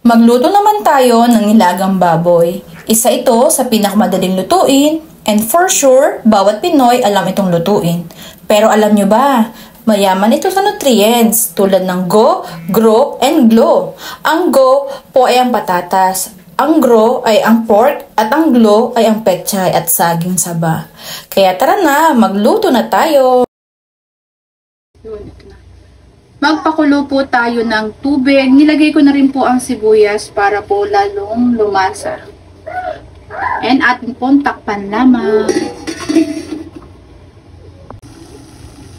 Magluto naman tayo ng nilagang baboy. Isa ito sa pinakamadaling lutuin and for sure, bawat Pinoy alam itong lutuin. Pero alam nyo ba, mayaman ito sa nutrients tulad ng go, grow, and glow. Ang go po ay ang patatas. Ang grow ay ang pork at ang glow ay ang pechay at saging saba. Kaya tara na, magluto na tayo! Magpakulo po tayo ng tubig. Nilagay ko na rin po ang sibuyas para po lalong lumasa. And ating pong takpan lamang.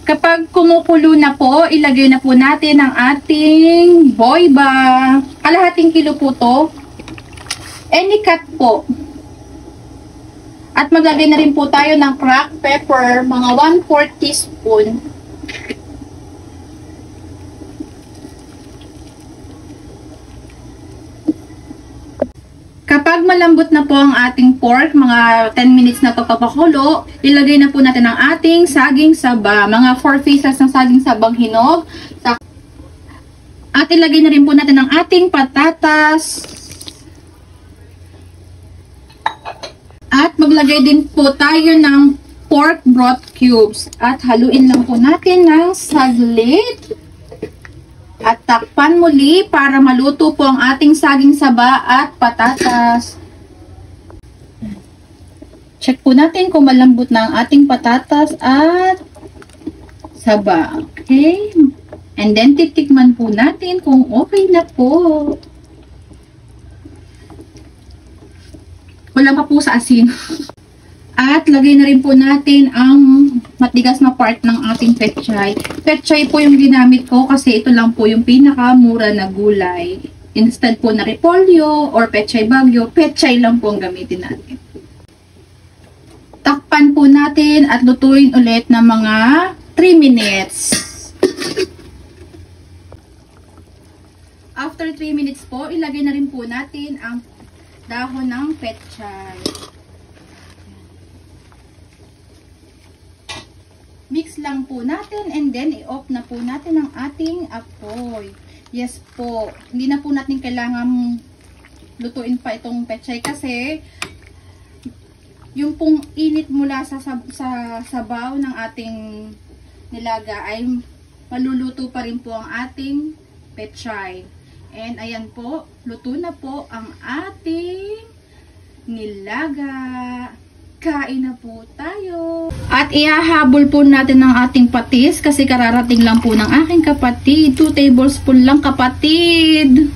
Kapag kumukulo na po, ilagay na po natin ang ating boyba. Kalahating kilo po to. Any cut po. At maglagay na rin po tayo ng cracked pepper, mga 1/4 teaspoon. Kapag malambot na po ang ating pork, mga 10 minutes na papapakulo, ilagay na po natin ang ating saging saba, mga 4 pieces ng saging sabang hinog. At ilagay na rin po natin ang ating patatas. At maglagay din po tayo ng pork broth cubes. At haluin lang po natin ng saglit. At takpan muli para maluto po ang ating saging saba at patatas. Check po natin kung malambot na ang ating patatas at saba. Okay? And then titikman po natin kung okay na po. Wala pa po sa asin. At lagay na rin po natin ang matigas na part ng ating pechay. Pechay po yung ginamit ko kasi ito lang po yung pinakamura na gulay. Instead po na repolyo or pechay bagyo, pechay lang po ang gamitin natin. Takpan po natin at lutuin ulit na mga 3 minutes. After 3 minutes po, ilagay na rin po natin ang dahon ng pechay. Mix lang po natin and then i-off na po natin ang ating apoy. Yes po, hindi na po natin kailangan lutuin pa itong pechay kasi yung pong init mula sa sabaw ng ating nilaga ay maluluto pa rin po ang ating pechay. And ayan po, luto na po ang ating nilaga. Kain na po tayo. At ihahabol po natin ang ating patis kasi kararating lang po ng aking kapatid. 2 tablespoon lang kapatid.